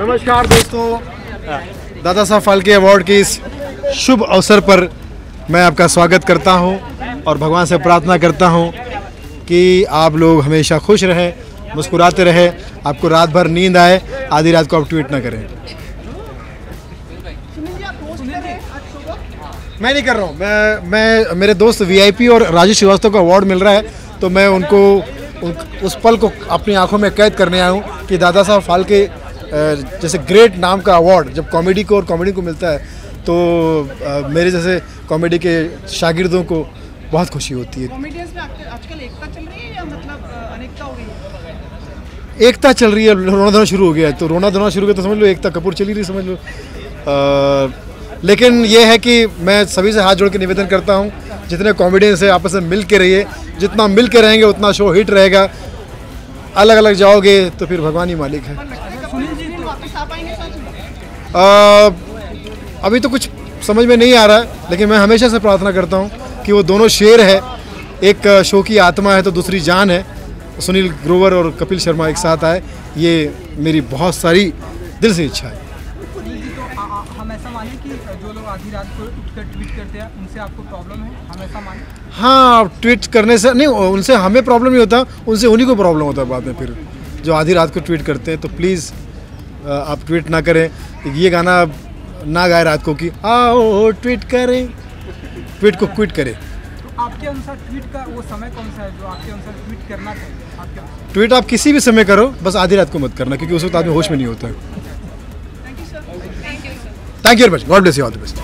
नमस्कार दोस्तों, दादा साहब फाल्के अवार्ड के इस शुभ अवसर पर मैं आपका स्वागत करता हूं और भगवान से प्रार्थना करता हूं कि आप लोग हमेशा खुश रहें, मुस्कुराते रहें, आपको रात भर नींद आए, आधी रात को आप ट्वीट ना करें। मैं नहीं कर रहा हूँ, मैं मेरे दोस्त वीआईपी और राजेश श्रीवास्तव को अवार्ड मिल रहा है, तो मैं उनको उस पल को अपनी आंखों में कैद करने आया हूँ कि दादा साहब फाल्के जैसे ग्रेट नाम का अवार्ड जब कॉमेडी को मिलता है तो मेरे जैसे कॉमेडी के शागिर्दों को बहुत खुशी होती है। कॉमेडियंस में आजकल एकता चल रही है या मतलब अनेकता हो गई है? एकता चल रही है, रोना धोना शुरू हो गया है, तो रोना धोना शुरू हो गया तो समझ लो एकता कपूर चली रही, समझ लो। लेकिन ये है कि मैं सभी से हाथ जोड़ के निवेदन करता हूँ, जितने कॉमेडियंस है आपस में मिल के रहिए, जितना मिल के रहेंगे उतना शो हिट रहेगा। अलग अलग जाओगे तो फिर भगवान ही मालिक है। अभी तो कुछ समझ में नहीं आ रहा है, लेकिन मैं हमेशा से प्रार्थना करता हूँ कि वो दोनों शेर है, एक शो की आत्मा है तो दूसरी जान है। सुनील ग्रोवर और कपिल शर्मा एक साथ आए, ये मेरी बहुत सारी दिल से इच्छा है। हम ऐसा माने कि जो लोग आधी रात को उठकर ट्वीट करते हैं उनसे आपको प्रॉब्लम है, हम ऐसा माने? हाँ, ट्वीट करने से नहीं, उनसे हमें प्रॉब्लम नहीं होता, उनसे उन्हीं को प्रॉब्लम होता है बाद में। फिर जो आधी रात को ट्वीट करते हैं तो प्लीज़ आप ट्वीट ना करें। ये गाना ना गाए रात को कि आओ ट्वीट करें, ट्वीट को क्विट करें। तो आपके अनुसार ट्वीट का वो समय कौन सा है जो आपके अनुसार ट्वीट करना चाहिए? आपके अनुसार ट्वीट आप किसी भी समय करो, बस आधी रात को मत करना, क्योंकि उस वक्त आदमी होश में नहीं होता है। Thank you sir. Thank you very much, God bless you, all the best.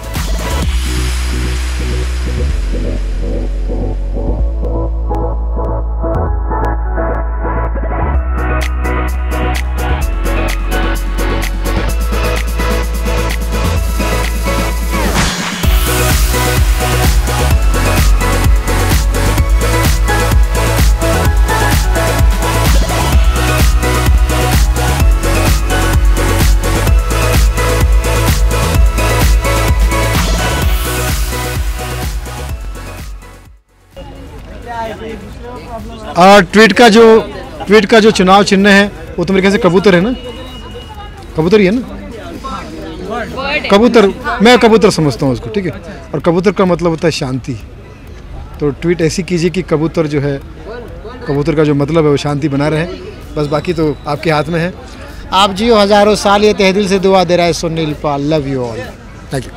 Tweet का जो चुनाव चिन्ह है वो तो मेरे ख्याल से कबूतर है ना, कबूतर ही है ना, कबूतर। मैं कबूतर समझता हूँ उसको, ठीक है। और कबूतर का मतलब होता है शांति, तो ट्वीट ऐसी कीजिए कि कबूतर जो है, कबूतर का जो मतलब है वो शांति बना रहे, बस। बाकी तो आपके हाथ में है। आप जियो हज़ारों साल, ये तहे दिल से दुआ दे रहा है Sunil Pal. Love you all, thank you.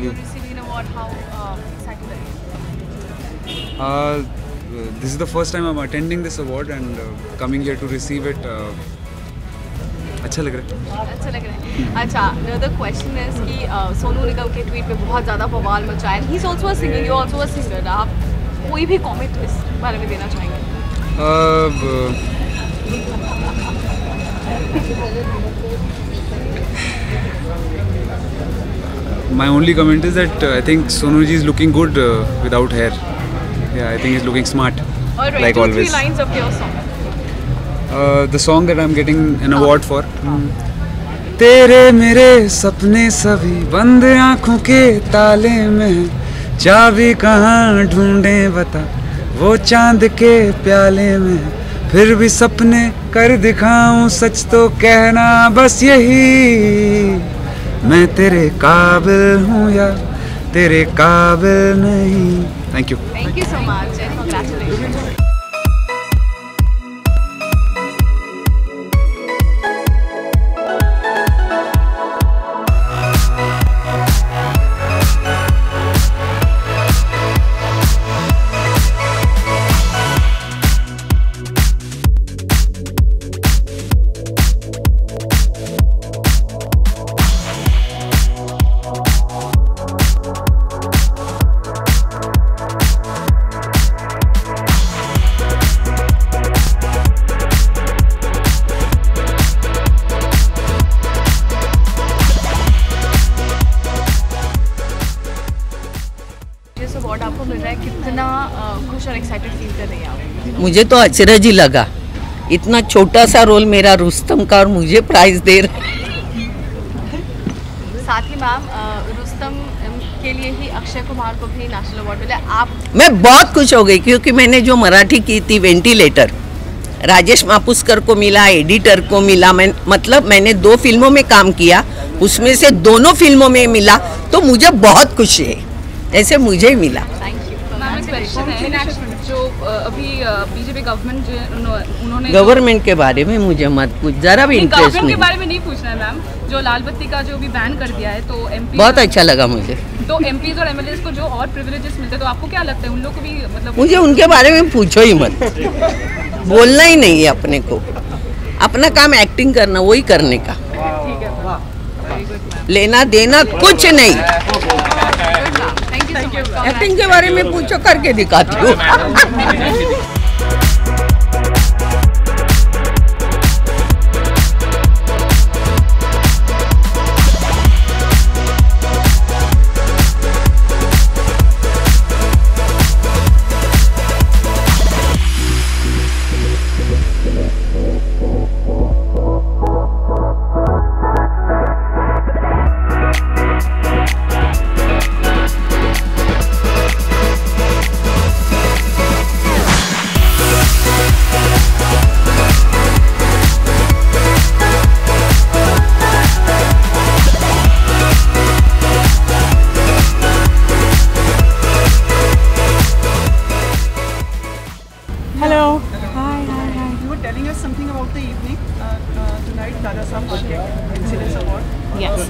You're receiving an award. How excited are you? This is the first time I'm attending this award and coming here to receive it. अच्छा लग रहा है। अच्छा लग रहा है। अच्छा, another question is कि सोनू निगम के ट्वीट पे बहुत ज़्यादा बवाल मचा है। He's also a singer, you're also a singer. आप कोई भी कमेंट इस बारे में देना चाहेंगे? My only comment is that I think Sonu ji is looking good without hair. Yeah, I think he's looking smart. Alright, like 2-3 always. lines of your song. The song that I'm getting an award for. तेरे मेरे सपने सभी बंद आँखों के ताले में, चाबी कहाँ ढूंढे बता वो चांद के प्याले में, फिर भी सपने कर दिखाऊं सच तो कहना बस यही, मैं तेरे काबिल हूँ या तेरे काबिल नहीं। Thank you so much and congratulations. मुझे तो अचरज ही लगा, इतना छोटा सा रोल मेरा रुस्तम का और मुझे प्राइज दे रहे। साथ ही मैम रुस्तम के लिए ही अक्षय कुमार को भी नेशनल अवार्ड मिला। आप मैं बहुत खुश हो गई क्योंकि मैंने जो मराठी की थी वेंटिलेटर, राजेश मापुस्कर को मिला, एडिटर को मिला। मतलब मैंने 2 फिल्मों में काम किया, उसमें से दोनों फिल्मों में मिला, तो मुझे बहुत खुशी है, ऐसे मुझे ही मिला। Thank you. मैम क्वेश्चन है जो अभी बीजेपी गवर्नमेंट उन्होंने गवर्नमेंट के बारे में मुझे मत पूछ, जरा भी इंटरेस्ट गवर्नमेंट नहीं। के बारे में नहीं पूछना है मैम, जो लाल बत्ती का जो भी बैन कर दिया है, तो एमपी बहुत अच्छा लगा मुझे। तो एमपीज और एमएलएस को जो और प्रिविलेजेस मिलते हैं, तो आपको क्या लगता है उन लोग को भी मतलब? मुझे उनके बारे में पूछो ही मत, बोलना ही नहीं है अपने को, अपना काम एक्टिंग करना, वही करने का, ठीक है, वेरी गुड। लेना देना कुछ नहीं। Thank you so much. Acting के बारे में पूछो, करके दिखाती हूँ। You were telling us something about the evening tonight, Dada Saab Phalke Excellence Award. Yes,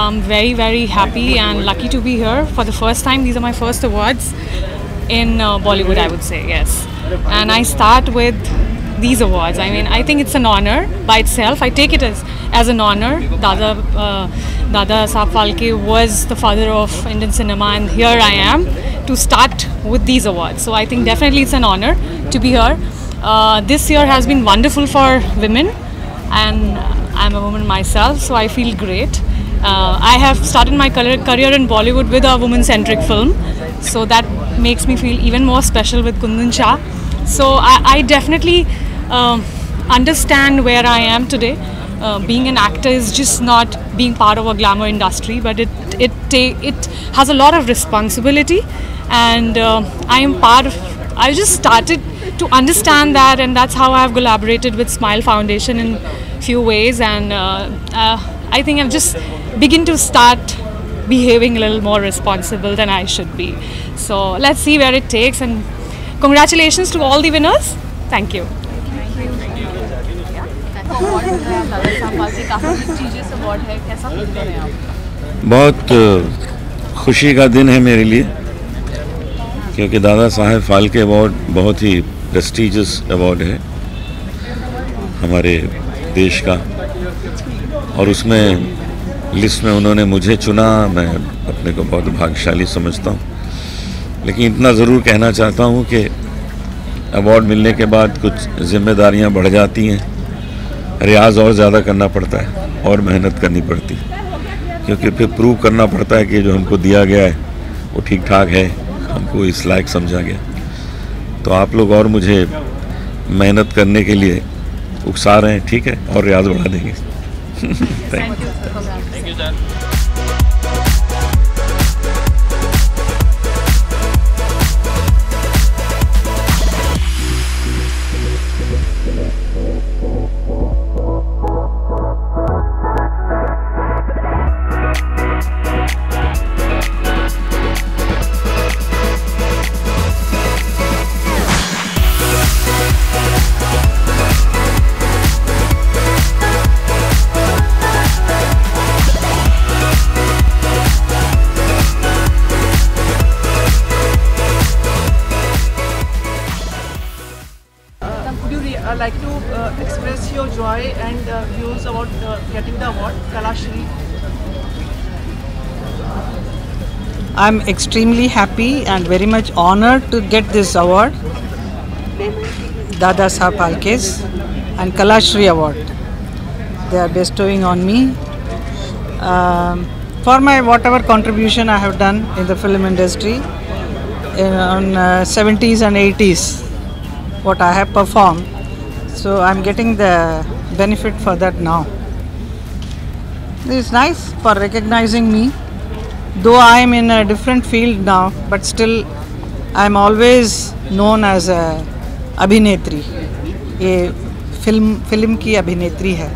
I'm very, very happy and lucky to be here for the first time. These are my first awards in Bollywood, I would say, yes. And I start with these awards. I mean, I think it's an honor by itself. I take it as an honor. Dada Saab Phalke was the father of Indian cinema, and here I am to start with these awards. So I think definitely it's an honor to be here. This year has been wonderful for women, and I'm a woman myself, so I feel great. I have started my career in Bollywood with a woman-centric film, so that makes me feel even more special with Kundan Shah. So I definitely understand where I am today. Being an actor is just not being part of a glamour industry, but it has a lot of responsibility, and I just started to understand that, and that's how I have collaborated with Smile Foundation in few ways, and I think I've just begin to start behaving a little more responsible than I should be. So let's see where it takes, and congratulations to all the winners. Thank you. Award मिल रहा है दादा साहब फाल्के, काफ़ी prestigious award है, कैसा feel कर रहे हैं आप? बहुत खुशी का दिन है मेरे लिए, क्योंकि दादा साहब फाल्के अवार्ड बहुत ही प्रेस्टीजियस अवार्ड है हमारे देश का, और उसमें लिस्ट में उन्होंने मुझे चुना। मैं अपने को बहुत भाग्यशाली समझता हूँ, लेकिन इतना ज़रूर कहना चाहता हूँ कि अवार्ड मिलने के बाद कुछ जिम्मेदारियाँ बढ़ जाती हैं, रियाज और ज़्यादा करना पड़ता है और मेहनत करनी पड़ती है, क्योंकि फिर प्रूव करना पड़ता है कि जो हमको दिया गया है वो ठीक ठाक है, हमको इस लायक समझा गया। तो आप लोग और मुझे मेहनत करने के लिए उकसा रहे हैं, ठीक है, और रियाज बढ़ा देंगे। Thank you sir. Like to express your joy and views about getting the award, Kalashri. I'm extremely happy and very much honored to get this award, Dada Saab Phalke's and Kalashri Award. They are bestowing on me for my whatever contribution I have done in the film industry on 70s and 80s. what I have performed. So I'm getting the benefit for that now. It's nice for recognizing me. Though I am in a different field now, but still I'm always known as a अभिनेत्री. ये film की अभिनेत्री है.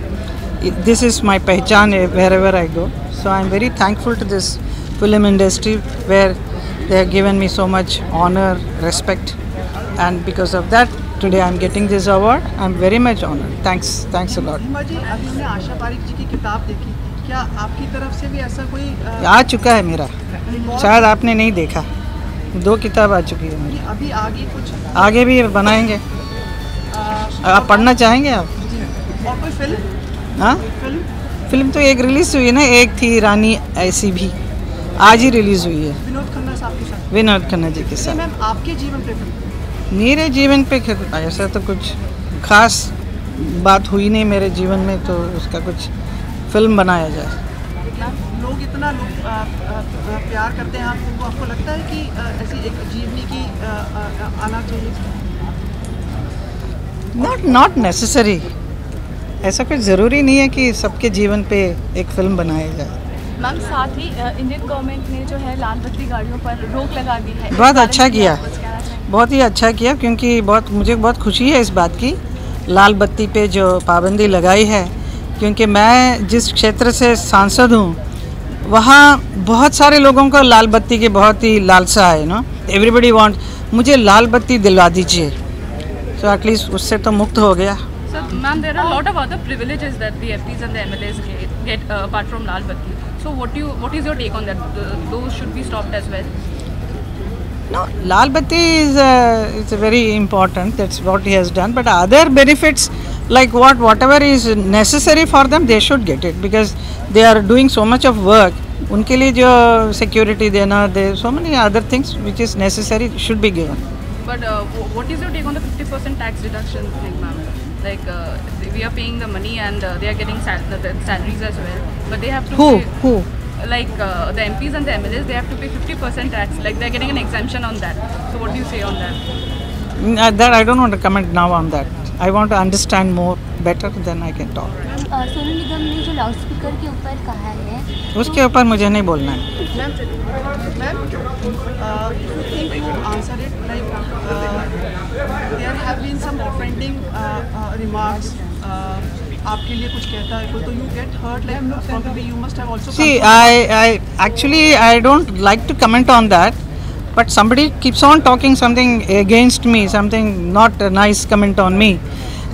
This is my पहचान wherever I go. So I'm very thankful to this film industry where they have given me so much honor, respect, and because of that today I'm getting this award. I'm very much honored. Thanks a lot. जी अभी हमने आशा पारिक जी की किताब देखी, क्या आपकी तरफ से भी ऐसा कोई आ चुका है मेरा, शायद आपने नहीं देखा. 2 किताब आ चुकी है मेरी. अभी आगे कुछ आगे भी बनाएंगे. आप पढ़ना चाहेंगे आप? और कोई फिल्म? हाँ, फिल्म तो एक रिलीज हुई है ना, एक थी रानी ऐसी भी, आज ही रिलीज हुई है विनोद खन्ना साहब के साथ. विनोद खन्ना जी के साथ. मैम आपके जीवन पे फिल्म? मेरे जीवन पे ऐसा तो कुछ खास बात हुई नहीं मेरे जीवन में, तो उसका कुछ फिल्म बनाया जाए. लोग इतना प्यार करते हैं आपको, आपको लगता है कि ऐसी एक जीवनी की आना चाहिए? Not necessary. ऐसा कुछ ज़रूरी नहीं है कि सबके जीवन पे एक फिल्म बनाया जाए. मैम साथ ही इंडियन गवर्नमेंट ने जो है लाल बत्ती गाड़ियों पर रोक लगा दी है. बहुत अच्छा किया, बहुत ही अच्छा किया, क्योंकि मुझे बहुत खुशी है इस बात की, लाल बत्ती पे जो पाबंदी लगाई है. क्योंकि मैं जिस क्षेत्र से सांसद हूँ वहाँ बहुत सारे लोगों को लाल बत्ती की बहुत ही लालसा है. नो एवरीबडी वांट, मुझे लाल बत्ती दिलवा दीजिए, तो एटलीस्ट उससे तो मुक्त हो गया. So, ma'am, there are a lot of other privileges that the MPs and the MLAs get apart from Lal Batti. So, what is your take on that? Those should be stopped as well. No, Lal Batti is very important. That's what he has done. But other benefits, like whatever is necessary for them, they should get it, because they are doing so much of work. उनके लिए जो security देना, there so many other things which is necessary should be given. But what is your take on the 50% tax deduction thing, ma'am? Like we are paying the money and they are getting the salaries as well, but they have to Who? Like the MPs and the MLAs, they have to pay 50% tax. Like they are getting an exemption on that. So what do you say on that? That I don't want to comment now on that. I want to understand more better, then I can talk. Sonu Nigam ने जो loud speaker के ऊपर कहा है, उसके ऊपर मुझे नहीं बोलना है. Ma'am, you think you answer it like there have been some offending remarks. आपके लिए कुछ कहता है कोई, तो you get hurt, like probably you must have also. See, I actually I don't like to comment on that, but somebody keeps on talking something against me, something not a nice comment on me.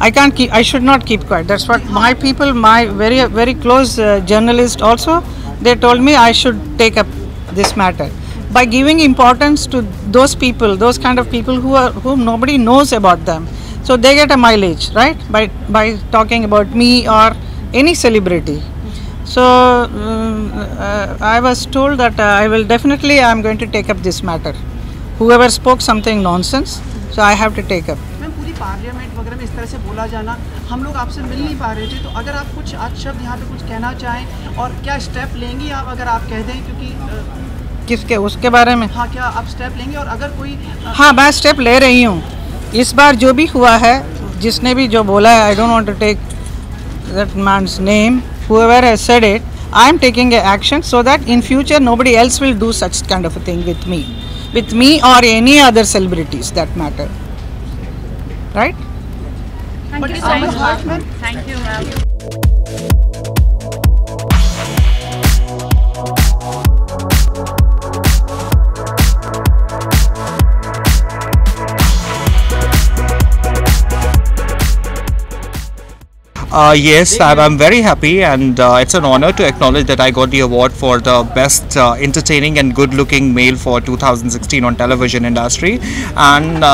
I should not keep quiet. That's what my people, my very close journalist also, they told me I should take up this matter. By giving importance to those people, those kind of people whom nobody knows about them, so they get a mileage, right? By talking about me or any celebrity. So I was told that I'm going to take up this matter. Whoever spoke something nonsense, so I have to take up. Ma'am पूरी parliament वगैरह में इस तरह से बोला जाना, हम लोग आपसे मिल नहीं पा रहे थे, तो अगर आप कुछ आज शब्द यहाँ पे कुछ कहना चाहें, और क्या स्टेप लेंगी आप अगर आप कह दें, क्योंकि किसके उसके बारे में? हाँ, क्या आप स्टेप लेंगे? और अगर कोई हाँ, मैं स्टेप ले रही हूँ. इस बार जो भी हुआ है, जिसने भी जो बोला है, I don't want to take that man's name. Whoever has said it, I am taking an action so that in future nobody else will do such kind of a thing with me or any other celebrities that matter. Right? Thank you so much, ma'am. Thank you, ma'am. Yes, I'm very happy, and it's an honor to acknowledge that I got the award for the best entertaining and good-looking male for 2016 on television industry. And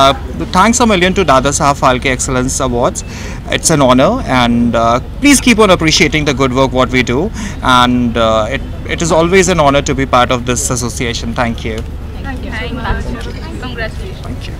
thanks a million to Dada Saheb Phalke Excellence Awards. It's an honor, and please keep on appreciating the good work what we do. And it is always an honor to be part of this association. Thank you. Thank you. Congratulations. Thank you.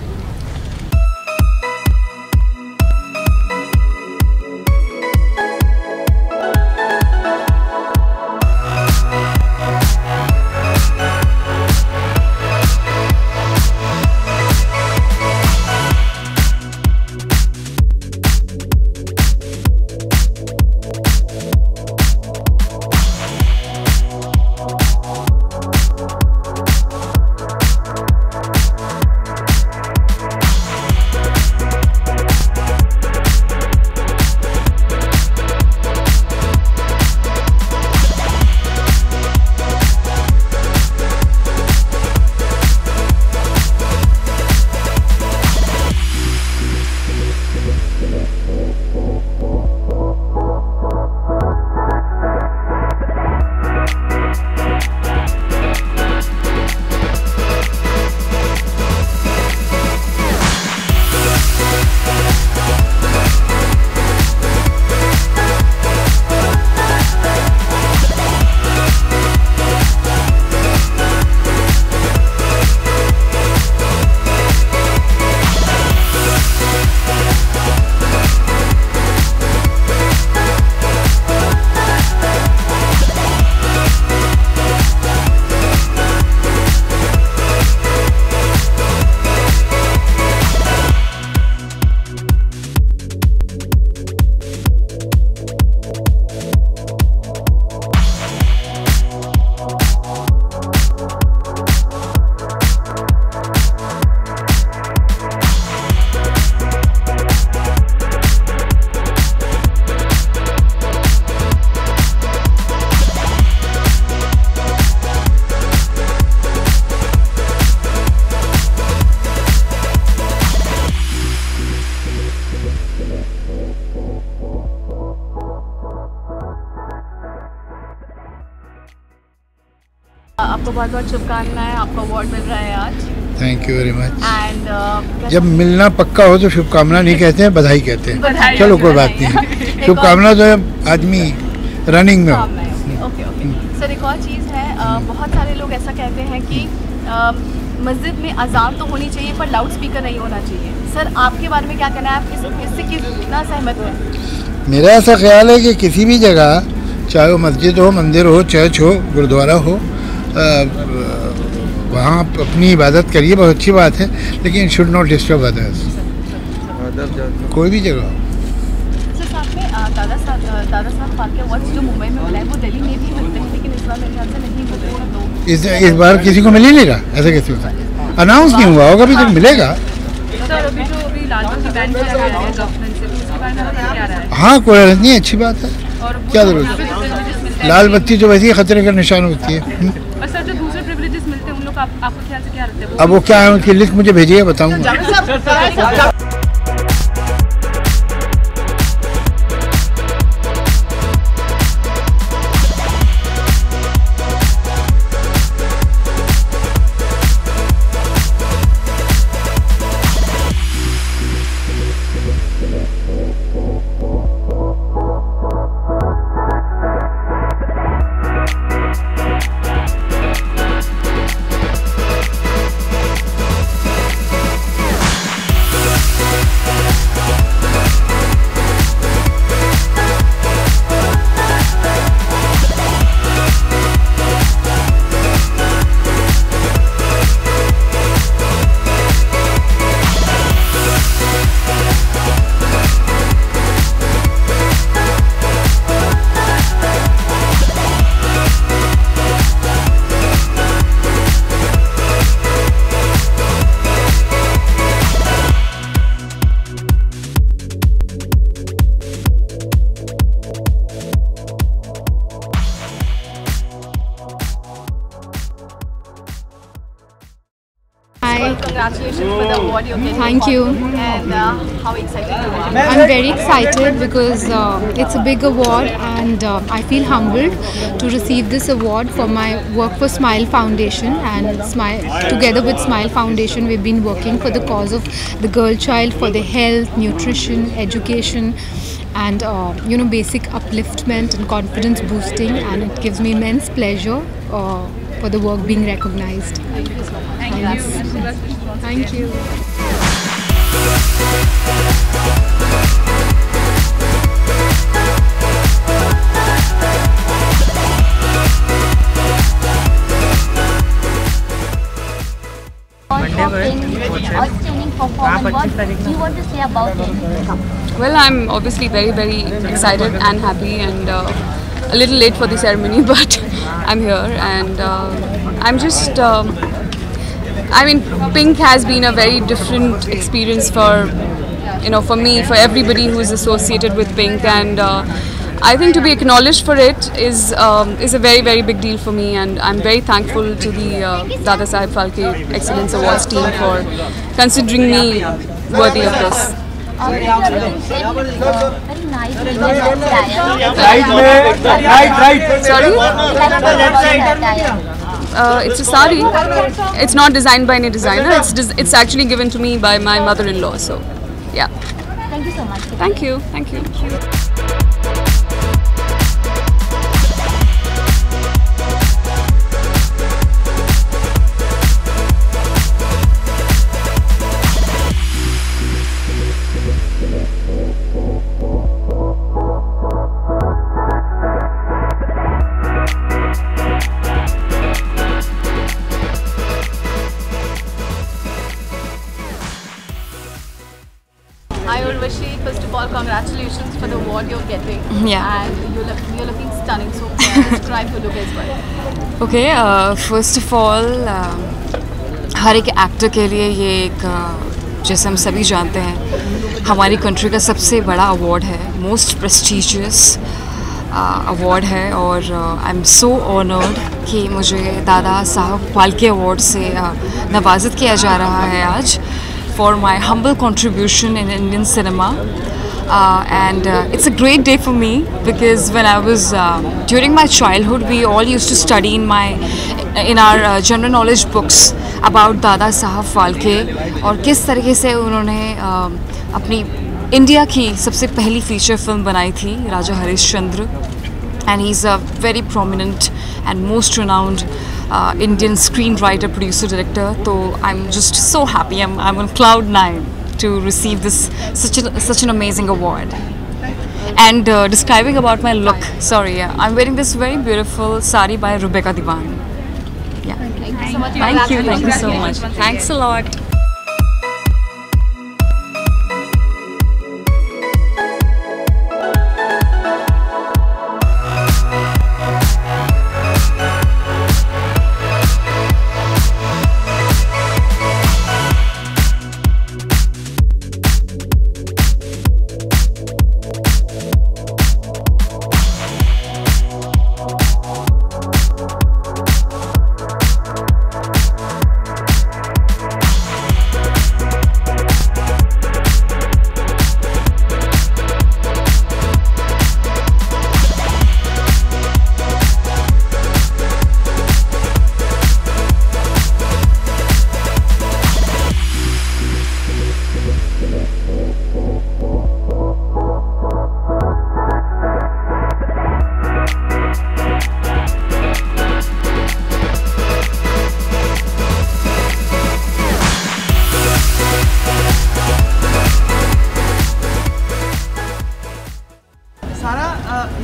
आपको बहुत बहुत शुभकामनाएं, आपको award मिल रहा है आज। Thank you very much. And जब मिलना पक्का हो तो शुभकामना नहीं कहते हैं, बधाई कहते हैं। चलो कोई बात नहीं, शुभकामना तो आदमी रनिंग में हो। ओके ओके सर, एक और चीज़ है, बहुत सारे लोग ऐसा कहते हैं कि मस्जिद में अजान तो होनी चाहिए पर लाउड स्पीकर नहीं होना चाहिए। सर आपके बारे में क्या कहना है, आप इससे कितना सहमत हैं? मेरा ऐसा ख्याल है कि किसी भी जगह, चाहे वो मस्जिद हो, मंदिर हो, चर्च हो, गुरुद्वारा हो, वहाँ अपनी इबादत करिए, बहुत अच्छी बात है, लेकिन शुड नॉट डिस्टर्ब अदर्स, कोई भी जगह। सर साथ में दादा साहब फाल्के अवार्ड्स जो मुंबई में मिला है वो दिल्ली में भी मिलते हैं, लेकिन इस बार मेरे ख्याल से नहीं मिलते हैं। तो इस बार किसी को मिल ही नहीं रहा, ऐसा कैसे होता है? अनाउंस नहीं हुआ होगा, अभी तक मिलेगा। सर अभी लाल बत्ती बैन किया गया है गवर्नमेंट से, उसके बारे में आपका क्या राय है? हाँ, कोई बात नहीं, अच्छी बात है, क्या जरूरत है? लाल बत्ती तो वैसे ही खतरे का निशान होती है। और सर जो दूसरे प्रिविलेजेस मिलते हैं उन लोग आपको ख्याल से क्या लगता है? अब वो क्या है, उनकी लिस्ट मुझे भेजिए, बताऊंगा। Congratulations for the award you're getting. Thank you. And how excited you are? I'm very excited because it's a big award, and I feel humbled to receive this award for my work for Smile Foundation. And together with Smile Foundation, we've been working for the cause of the girl child, for their health, nutrition, education, and basic upliftment and confidence boosting. And it gives me immense pleasure for the work being recognized. Thank you so much. Thank you. Outstanding performance. What do you want to say about it? Well, I'm obviously very, very excited and happy, and a little late for the ceremony, but I'm here, and I'm just. I mean, Pink has been a very different experience for me, for everybody who is associated with Pink, and I think to be acknowledged for it is a very, very big deal for me, and I'm very thankful to the Dada Saheb Phalke Excellence Awards team for considering me worthy of this. Very nice. Sorry? It's a sari. It's not designed by any designer. It's actually given to me by my mother-in-law. So, yeah. Thank you so much. Thank you. Thank you. Hi Urvashi, first of all congratulations for the award you're getting. Yeah. And you're looking stunning, so describe your look as well. Okay, first of all, हर एक actor के लिए ये एक जैसे हम सभी जानते हैं हमारी कंट्री का सबसे बड़ा अवार्ड है, मोस्ट प्रेस्टिजियस अवार्ड है, और आई एम सो ऑनर्ड कि मुझे दादा साहब फाल्के अवार्ड से नवाजित किया जा रहा है आज for my humble contribution in Indian cinema, and it's a great day for me because when I was during my childhood we all used to study in my in our general knowledge books about Dada Saheb Phalke और किस तरीके से उन्होंने अपनी India की सबसे पहली feature film बनाई थी राजा Harishchandra, and he's a very prominent and most renowned Indian screenwriter, producer, director. So I'm just so happy. I'm on cloud 9 to receive this such an amazing award. And describing about my look, sorry, yeah, I'm wearing this very beautiful sari by Rebecca Diwan. Yeah. Thank you so much. Thank you so much. Thanks a lot.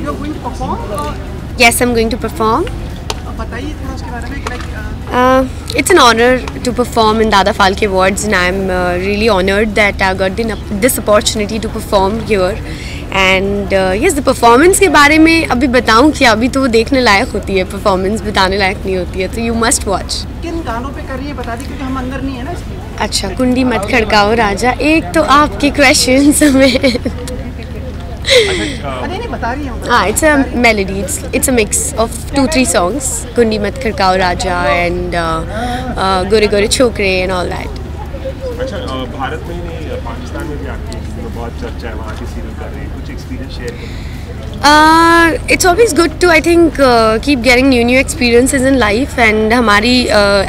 You're going to perform? Yes, I'm going to perform. बताइए थोड़ा उसके बारे में. It's an honor to perform in Dada Phalke Awards, and I'm really honored that I got this opportunity to perform here. And yes, the performance के बारे में अभी बताऊँ क्या, अभी तो वो देखने लायक होती है, performance बताने लायक नहीं होती है, तो you must watch. किन गानों पे कर रही है बता दी, क्योंकि हम अंदर नहीं है ना इसलिए. अच्छा, कुंडी मत खड़काओ राजा, एक तो आपके questions में. It's a melody. It's a mix of 2-3 songs. Kundi Mat Khadkao Raja and Gore Gore Chokre and all that. अच्छा, भारत में ही नहीं पाकिस्तान में भी आपकी बहुत चर्चा है, वहाँ की सीरियल कर रहे हैं, कुछ एक्सपीरियंस शेयर करें. It's always good to, I think, keep getting new experiences in life, and हमारी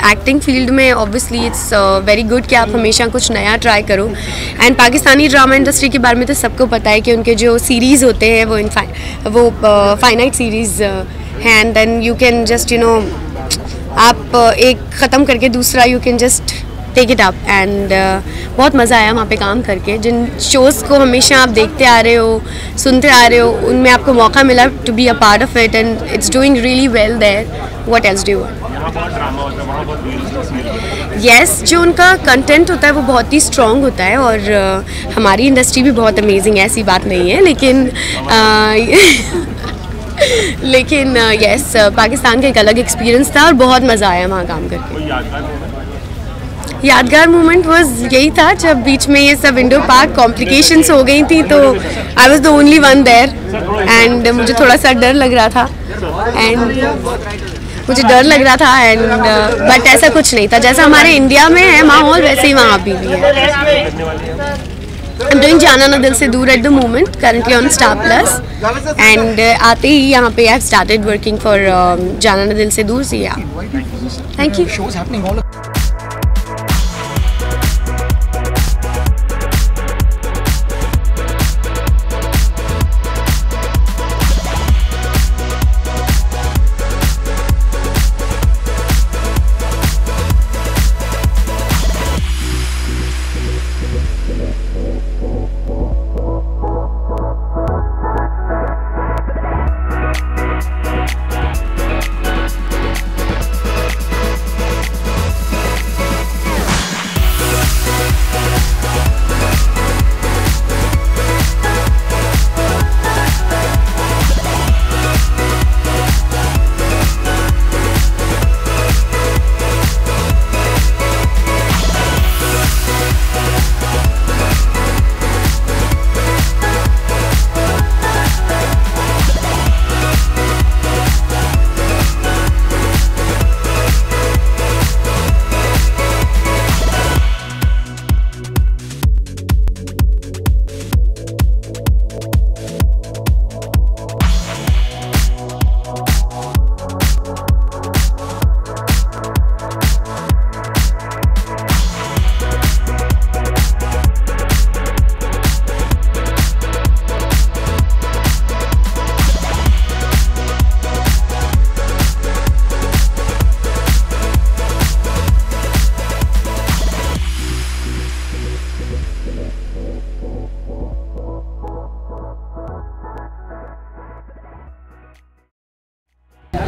acting field में obviously it's very good कि आप हमेशा कुछ नया try करो. And पाकिस्तानी ड्रामा इंडस्ट्री के बारे में तो सबको पता है कि उनके जो सीरीज़ होते हैं वो फाइनाइट सीरीज़ हैं, and then you can just आप एक ख़त्म करके दूसरा you can just take it up. And बहुत मज़ा आया वहाँ पे काम करके. जिन शोज़ को हमेशा आप देखते आ रहे हो, सुनते आ रहे हो, उनमें आपको मौका मिला to be a part of it, and it's doing really well there. What else do you want? Yes, जो उनका कंटेंट होता है वो बहुत ही स्ट्रॉन्ग होता है, और हमारी इंडस्ट्री भी बहुत अमेजिंग है, ऐसी बात नहीं है. लेकिन यस, पाकिस्तान का एक अलग एक्सपीरियंस था और बहुत मज़ा आया वहाँ काम करके. यादगार मोमेंट वाज यही था जब बीच में ये सब विंडो पार्क कॉम्प्लिकेशंस हो गई थी, तो I was the only one there, and मुझे थोड़ा सा डर लग रहा था, एंड बट ऐसा कुछ नहीं था. जैसा हमारे इंडिया में है माहौल, वैसे ही वहाँ भी है. I'm doing जाना ना दिल से दूर at the moment, currently on Star Plus, and आते ही यहाँ पे I've started working for जाना ना दिल से दूर. So yeah, thank you. Shows happening all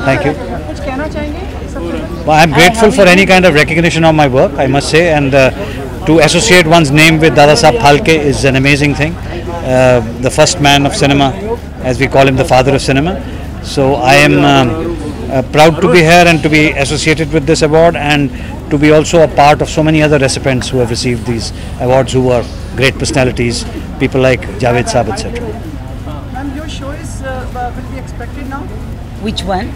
Thank you. कुछ कहना चाहेंगे? Well, I'm grateful for any kind of recognition of my work, I must say, and to associate one's name with Dada Saheb Phalke is an amazing thing. The first man of cinema, as we call him, the father of cinema. So I am proud to be here and to be associated with this award, and to be also a part of so many other recipients who have received these awards, who are great personalities, people like Javed Saab, etc. Ma'am, your show is will be expected now? Which one?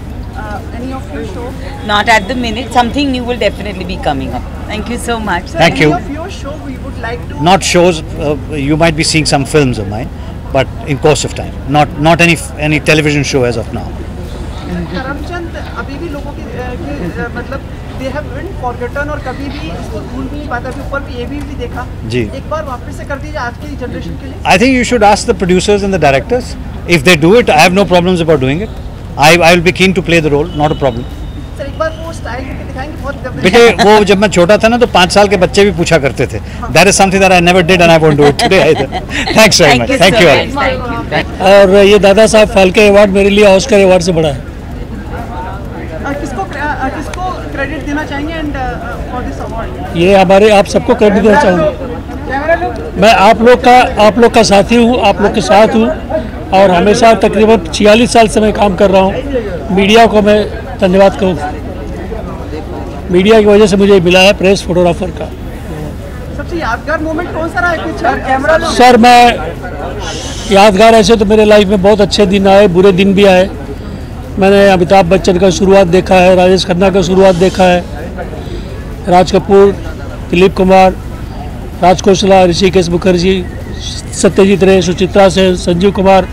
Any of your show? Not at the minute. Something new will definitely be coming up. Thank you so much. Sir, Thank you. Any of your show we would like to? Not shows, you might be seeing some films of mine, but in course of time. Not any television show as of now. Karamchand अभी भी लोगों की मतलब they have been forgotten और कभी भी इसको भूल भी नहीं पाता। अभी ऊपर भी ये भी देखा जी। एक बार वापस से कर दीजिए आज की जनरेशन के लिए। I think you should ask the producers and the directors. If they do it, I have no problems about doing it. I will be keen to play the role, not a problem. Sir एक बार वो style करके दिखाएंगे बहुत। बेटे वो जब मैं छोटा था ना तो 5 साल के बच्चे भी पूछा करते थे. That is something that I never did and I won't do it today either. Thanks very much. Thank you all. और ये दादा साहब फाल्के अवार्ड मेरे लिए ऑस्कर अवार्ड से बड़ा है. किसको क्रेडिट देना चाहेंगे एंड फॉर दिस अवार्ड? ये हमारे आप सबको क्रेडिट देना चाहूँगा. मैं आप लोग का साथी हूँ, आप लोग के साथ हूँ और हमेशा तकरीबन 46 साल से मैं काम कर रहा हूँ. मीडिया को मैं धन्यवाद कहूँ. मीडिया की वजह से मुझे मिला है प्रेस फोटोग्राफर का. सबसे यादगार मोमेंट कौन सा रहा है सर? कैमरा सर मैं यादगार ऐसे तो मेरे लाइफ में बहुत अच्छे दिन आए, बुरे दिन भी आए. मैंने अमिताभ बच्चन का शुरुआत देखा है, राजेश खन्ना का शुरुआत देखा है, राज कपूर, दिलीप कुमार, राज खोसला, ऋषिकेश मुखर्जी, सत्यजीत रे, सुचित्रा सेन, संजीव कुमार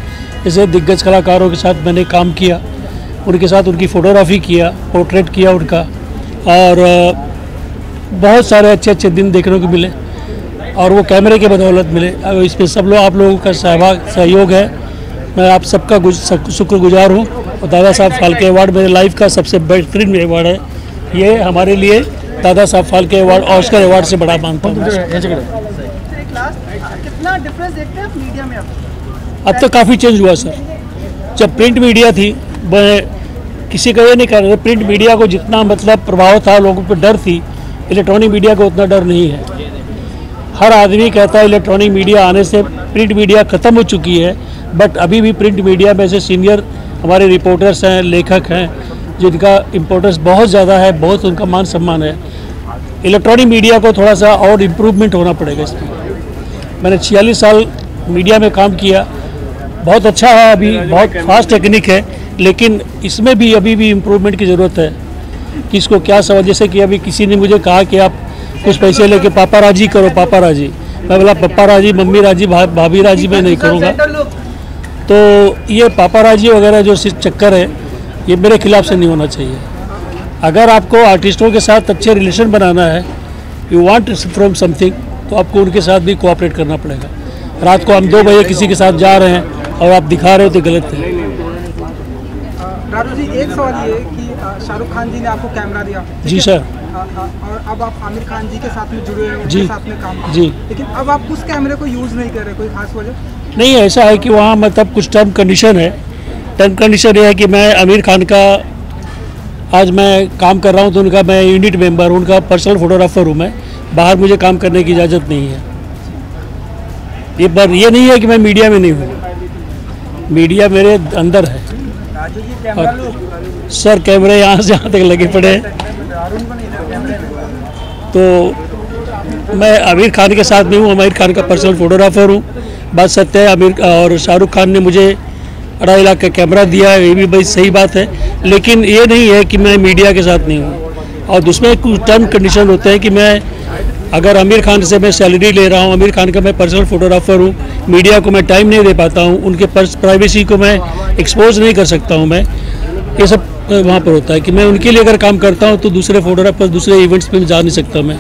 जैसे दिग्गज कलाकारों के साथ मैंने काम किया. उनके साथ उनकी फ़ोटोग्राफी किया, पोर्ट्रेट किया उनका, और बहुत सारे अच्छे अच्छे दिन देखने को मिले और वो कैमरे के बदौलत मिले. इसमें सब लोग आप लोगों का सहयोग है. मैं आप सबका शुक्रगुजार हूँ. और दादा साहब फाल्के अवार्ड मेरे लाइफ का सबसे बेहतरीन अवार्ड है. ये हमारे लिए Dada Saheb Phalke award Oscar award से बड़ा मानता हूँ. कितना डिफरेंस देखते हैं मीडिया में अब तो काफ़ी चेंज हुआ सर. जब प्रिंट मीडिया थी, मैं किसी का ये नहीं कह रहा, प्रिंट मीडिया को जितना मतलब प्रभाव था, लोगों पर डर थी, इलेक्ट्रॉनिक मीडिया को उतना डर नहीं है. हर आदमी कहता है इलेक्ट्रॉनिक मीडिया आने से प्रिंट मीडिया ख़त्म हो चुकी है, बट अभी भी प्रिंट मीडिया में से सीनियर हमारे रिपोर्टर्स हैं, लेखक हैं, जिनका इम्पोर्टेंस बहुत ज़्यादा है, बहुत उनका मान सम्मान है. इलेक्ट्रॉनिक मीडिया को थोड़ा सा और इम्प्रूवमेंट होना पड़ेगा इसमें. मैंने 46 साल मीडिया में काम किया, बहुत अच्छा है, अभी बहुत फास्ट टेक्निक है, लेकिन इसमें भी अभी भी इम्प्रूवमेंट की ज़रूरत है. कि इसको क्या समझ, जैसे कि अभी किसी ने मुझे कहा कि आप कुछ पैसे लेके पापाराजी करो, पापाराजी. मैं बोला पापाराजी, मम्मी राजी, भाभी राजी मैं नहीं करूँगा. तो ये पापाराजी वगैरह जो चक्कर है, ये मेरे खिलाफ से नहीं होना चाहिए. अगर आपको आर्टिस्टों के साथ अच्छे रिलेशन बनाना है, यू वांट फ्रॉम समथिंग, तो आपको उनके साथ भी कोऑपरेट करना पड़ेगा. रात को हम 2 बजे किसी के साथ जा रहे हैं और आप दिखा रहे हो तो गलत है. राजू जी, एक सवाल ये कि शाहरुख खान जी ने आपको कैमरा दिया. जी सर. और अब आप आमिर खान जी के साथ में जुड़े हैं, जी उनके साथ में काम. जी. लेकिन अब आप उस कैमरे को यूज़ नहीं कर रहे, कोई खास वजह? नहीं, ऐसा है कि वहाँ मतलब कुछ टर्म कंडीशन है. टर्म कंडीशन ये है कि मैं आमिर खान का आज मैं काम कर रहा हूँ, तो उनका मैं यूनिट मेंबर, उनका पर्सनल फोटोग्राफर हूँ. मैं बाहर मुझे काम करने की इजाज़त नहीं है. ये नहीं है कि मैं मीडिया में नहीं हूँ, मीडिया मेरे अंदर है. और सर कैमरे यहाँ से यहाँ तक लगे पड़े हैं. तो मैं आमिर खान के साथ नहीं हूँ, आमिर खान का पर्सनल फोटोग्राफर हूँ. बात सत्य है, आमिर और शाहरुख खान ने मुझे 2.5 लाख का कैमरा दिया है, ये भी भाई सही बात है. लेकिन ये नहीं है कि मैं मीडिया के साथ नहीं हूँ. और दूसरे कुछ टर्म कंडीशन होते हैं कि मैं अगर आमिर खान से मैं सैलरी ले रहा हूँ, आमिर खान का मैं पर्सनल फोटोग्राफर हूँ, मीडिया को मैं टाइम नहीं दे पाता हूँ, उनके प्राइवेसी को मैं एक्सपोज नहीं कर सकता हूँ. मैं ये सब वहाँ पर होता है कि मैं उनके लिए अगर काम करता हूँ तो दूसरे फोटोग्राफर, दूसरे इवेंट्स में जा नहीं सकता मैं.